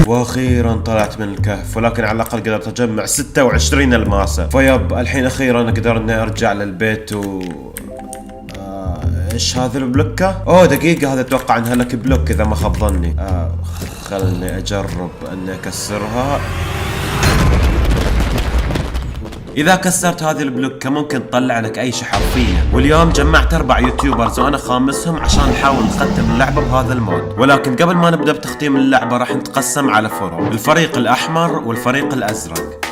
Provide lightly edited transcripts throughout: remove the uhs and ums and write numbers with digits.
واخيرا طلعت من الكهف، ولكن على الاقل قدرت اجمع 26 الماسة. فيب الحين اخيرا اقدر اني ارجع للبيت ايش هذا البلوكة؟ اوه دقيقة، هذا اتوقع انها لك بلوك اذا ما خاب ظني. خلني اجرب اني اكسرها. اذا كسرت هذه البلوكة ممكن تطلع لك اي شيء حرفيا. واليوم جمعت 4 يوتيوبرز وانا خامسهم عشان نحاول نختم اللعبة بهذا المود. ولكن قبل ما نبدأ بتختيم اللعبة راح نتقسم على فرق، الفريق الاحمر والفريق الازرق.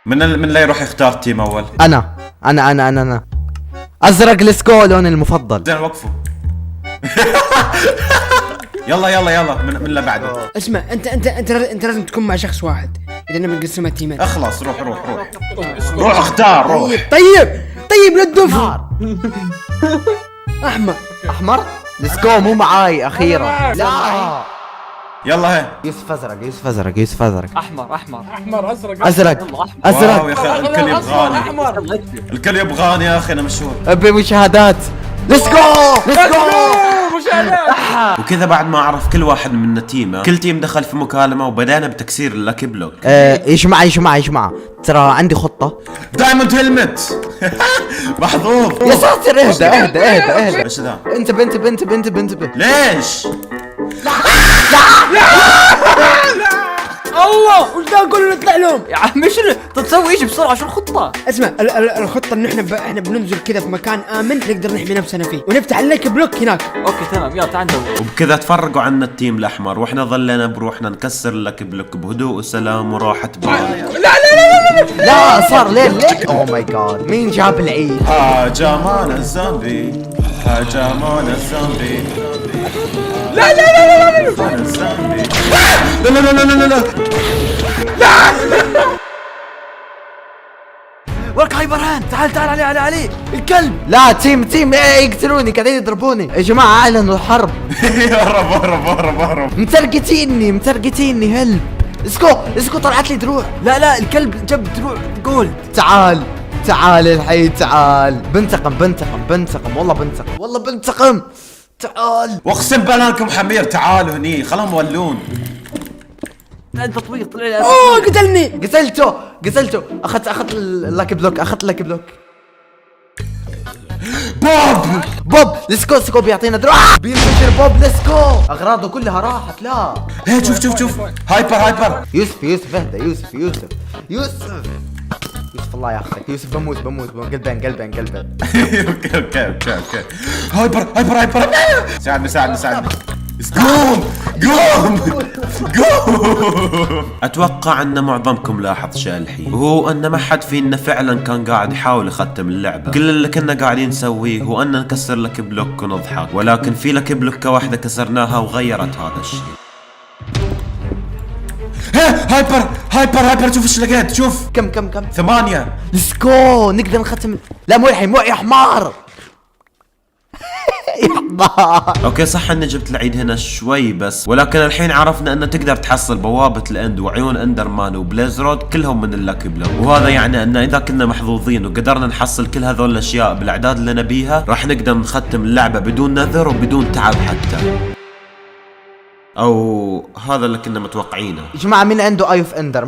من اللي يروح يختار تيم اول؟ انا ازرق لسكو لوني المفضل. زين وقفوا. يلا من اللي بعده. اسمع انت لازم تكون مع شخص واحد اذا نبي نقسمها تيمين. اخلص روح اختار روح. طيب لا تدوف. احمر لسكو مو معاي اخيرا. لا يلا هي يوسف ازرق. احمر ازرق. واو يا اخي الكل يبغاني. الكل يبغاني يا اخي، انا مشهور. ابي مشاهدات. لسكو مشاهدات. وكذا بعد ما اعرف كل واحد منا تيمه، كل تيم دخل في مكالمه وبدأنا بتكسير اللاكي بلوك. ايش معه ترى عندي خطة. دايموند هيلمت. محظوظ. يا ساتر اهدى. ايش ذا؟ انتبه. ليش؟ الله وش ذا كله نطلع لهم يا عمي شنو تسوي؟ ايش بسرعه؟ شو الخطه؟ اسمع الخطه ان احنا بننزل كذا في مكان امن نقدر نحمي نفسنا فيه ونفتح لك بلوك هناك. اوكي تمام يلا تعال ندور. وبكذا تفرقوا عنا التيم الاحمر واحنا ظلينا بروحنا نكسر لك بلوك بهدوء وسلام وراحه بال. لا صار ليل. اوه ماي جاد، مين جاب العيد؟ هاجمان الزومبي. لا ورك هايبرهاند. تعال علي الكلب. لا تيم يقتلوني، قاعدين يضربوني يا جماعة، اعلنوا الحرب. اهرب. مترقتيني هلب. اسكو طلعت لي دروع. لا الكلب جاب دروع جولد. تعال الحين تعال. بنتقم والله بنتقم. تعال واقسم بالله انكم حمير. تعالوا هني خلهم يولون. انت طويل طلع لي. اوه قتلني. قتلته. اخذت اللاكي بلوك. بوب لسكو بيعطينا دروع. بينفجر بوب. لسكو اغراضه كلها راحت. لا هي شوف هايبر. يوسف اهدى. يوسف الله ياخذك. يوسف بموت. قلبين. اوكي. هايبر. ساعدني. قوم. اتوقع ان معظمكم لاحظ شيء الحين، وهو ان ما حد فينا فعلا كان قاعد يحاول يختم اللعبة. كل اللي كنا قاعدين نسويه هو ان نكسر لك بلوك ونضحك، ولكن في لك بلوكة واحدة كسرناها وغيرت هذا الشيء. هايبر شوف ايش لقيت. شوف كم 8. لسكو نقدر نختم. لا مو الحين، مو يا حمار. يا حمار. اوكي صح اني جبت العيد هنا شوي بس، ولكن الحين عرفنا انه تقدر تحصل بوابة الاند وعيون اندرمان وبليز رود كلهم من اللاكي بلوك. وهذا يعني ان اذا كنا محظوظين وقدرنا نحصل كل هذول الاشياء بالاعداد اللي نبيها راح نقدر نختم اللعبة بدون نذر وبدون تعب حتى. او هذا اللي كنا متوقعينه. يا جماعة مين عنده اي اوف اندر؟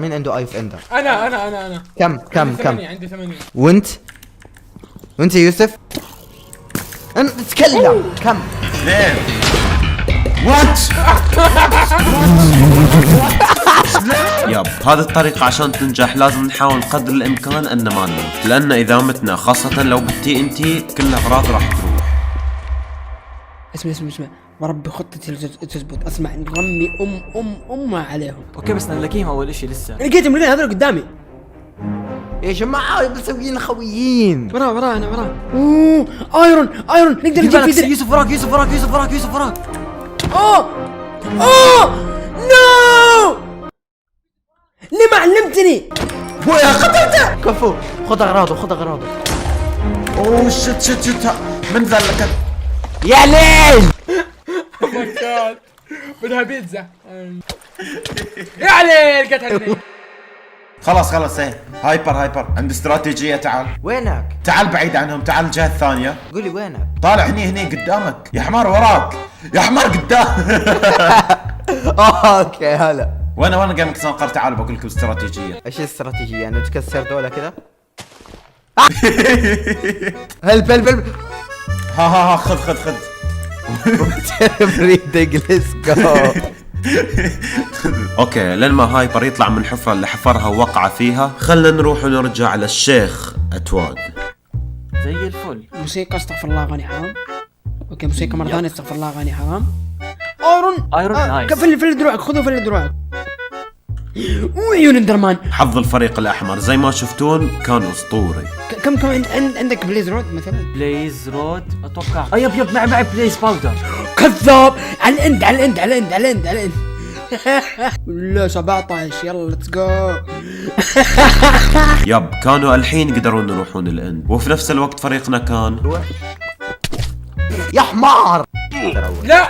انا كم عندي 8. وانت يوسف؟ انت تتكلم. كم؟ 2. وات. ياب هذه الطريقة عشان تنجح لازم نحاول قدر الامكان ان ما نموت، لان اذا متنا خاصة لو بتي انتي كل الاغراض راح تروح. اسمع وربي خطتي تزبط. اسمع نرمي ام عليهم. اوكي بس نلاقيهم اول اشي لسه. لقيتهم هذول قدامي يا جماعة مسويين خويين. وراه. اوه ايرون نقدر نجيب فيه. يوسف وراك. اوه نو ليه ما علمتني؟ ويا قتلته. كفو. خذ اغراضه. اوه شت من ذا لك. يا ليل. اوه ماي جاد بدها بيتزا. يعني قتلني. خلاص هي هايبر عند استراتيجية. تعال وينك؟ تعال بعيد عنهم. تعال الجهة الثانية. قولي وينك؟ طالع هني قدامك يا حمار. وراك يا حمار قدام. اوكي هلا. وانا جيمنج سنقر، تعالوا بقول لكم استراتيجيه. ايش الاستراتيجية؟ يعني تكسر دولة كذا؟ هلب ها خذ بريدنج ليتس جو. اوكي، لما هايبر يطلع من الحفرة اللي حفرها ووقع فيها، خلنا نروح ونرجع للشيخ اتواد. زي الفل. موسيقى استغفر الله غني حرام. اوكي موسيقى مرة ثانية استغفر الله غني حرام. ايرون نايس. فل دروعك، خذوا فل دروعك. وعيون اندرمان. حظ الفريق الاحمر زي ما شفتون كان اسطوري. كم عندك بليز رود مثلا؟ بليز رود اتوقع. يب معي بليز باودر. كذاب. على الاند. لا 17 يلا ليتس جو. يب كانوا الحين يقدرون يروحون الاند، وفي نفس الوقت فريقنا كان يا حمار. لا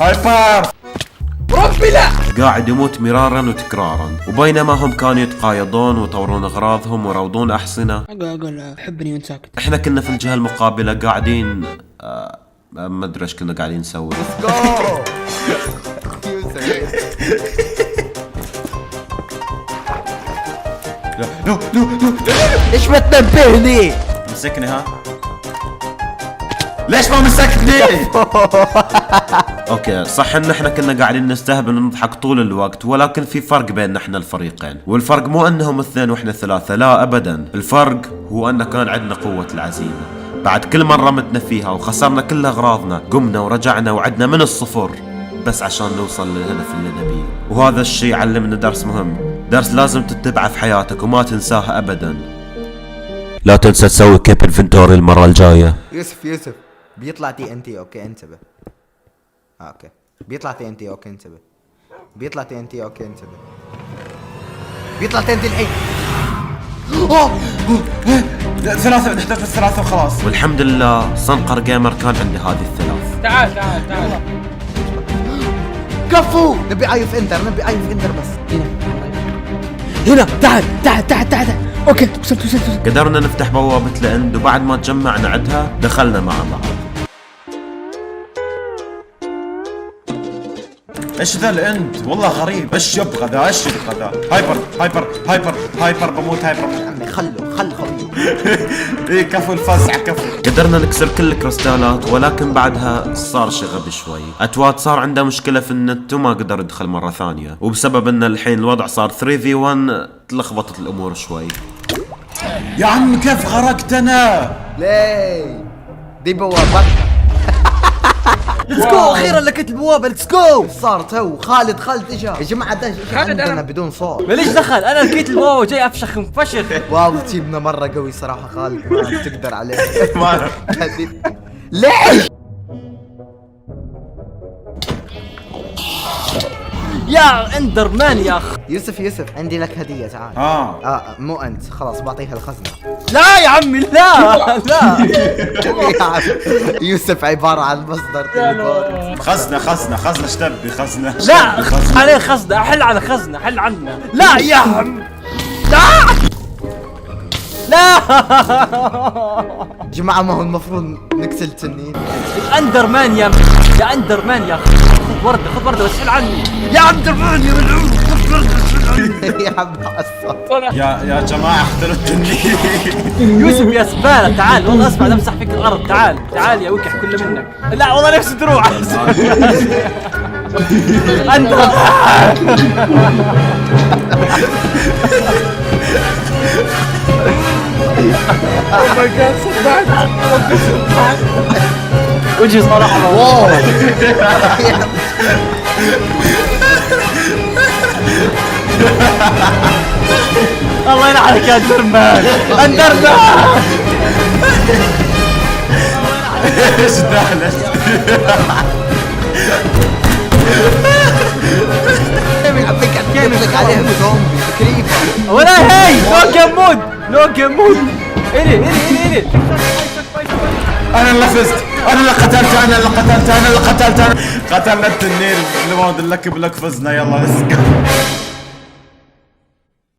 هايبر ربي لا. قاعد يموت مرارا وتكرارا، وبينما هم كانوا يتقايضون ويطورون اغراضهم ويروضون احصنة، اقول حبني وانت ساكت. احنا كنا في الجهة المقابلة قاعدين ما ادري ايش كنا قاعدين نسوي. لا ليش ما تنبهني؟ مسكني ها؟ ليش ما مسكني؟ اوكي صح ان احنا كنا قاعدين نستهبل ونضحك طول الوقت، ولكن في فرق بيننا احنا الفريقين، والفرق مو انهم اثنين واحنا ثلاثة، لا ابدا، الفرق هو ان كان عندنا قوة العزيمة. بعد كل مرة متنا فيها وخسرنا كل اغراضنا، قمنا ورجعنا وعدنا من الصفر بس عشان نوصل للهدف اللي نبيه. وهذا الشيء علمنا درس مهم، درس لازم تتبعه في حياتك وما تنساه ابدا. لا تنسى تسوي كيب انفنتوري المرة الجاية. يوسف بيطلع تي ان تي. اوكي انتبه. اوكي بيطلع تي ان تي. اوكي انتبه. بيطلع تي ان تي. اوكي انتبه. بيطلع تي ان تي الحين. ثلاثة نحتاج الثلاثة وخلاص. والحمد لله صنقر جيمر كان عندي هذه الثلاث. تعال كفو. نبي ايف انتر بس. هنا تعال. اوكي وصلت. قدرنا نفتح بوابة الاند، وبعد ما تجمعنا عندها دخلنا مع بعض. ايش ذا الاند؟ والله غريب. ايش يبغى ذا؟ هايبر بموت هايبر. عمي خل خوي. ايه كفو الفزع كفو. قدرنا نكسر كل الكريستالات، ولكن بعدها صار شي غبي شوي. اتواد صار عنده مشكلة في النت وما قدر يدخل مرة ثانية، وبسبب ان الحين الوضع صار 3v1 تلخبطت الامور شوي. يا عم كيف غرقت انا؟ ليه؟ دي بوابة. ليتس جو. اخيرا لقيت البوابة. ليتس جو. صار تو خالد اجا. يا جماعة ده عندنا بدون صوت. ماليش دخل، انا لقيت الواو جاي افشخ مفشخ. واو تيمنا مرة قوي صراحة خالد، ما تقدر عليه. ليش؟ يا اندر مان يا اخ. يوسف عندي لك هدية تعال. مو انت خلاص بعطيها الخزنة. لا يا عمي لا. يا عم، يوسف عبارة عن مصدر تليفون. خزنة ايش تبي خزنة؟ لا عليه خزنة، احل على خزنة، حل عنا. لا يا عم لا. جماعة ما هو المفروض نكسل تنين. اندر مان يا اندر مان يا اخ. خذ وردة بس حل عني يا اندر مان يا ملعون. خذ وردة بس حل عني. يا عم الصوت. يا جماعة اختلوا التنين. يوسف يا زبالة تعال، والله اسمع امسح فيك الارض. تعال يا وكح كل منك. لا والله نفس دروع. اندر اوه ماي جاد صدقت. وجهي صار احمر. واو. الله يلعنك يا اندرمان. اندرمان ايش ذا؟ كيف لك عليهم زومبي كريبر. ولا هي نو جيم مود. الي انا اللي فزت، انا اللي قتلت، قتلنا التنين اللي ما ادري لك فزنا. يلا ليتس جو.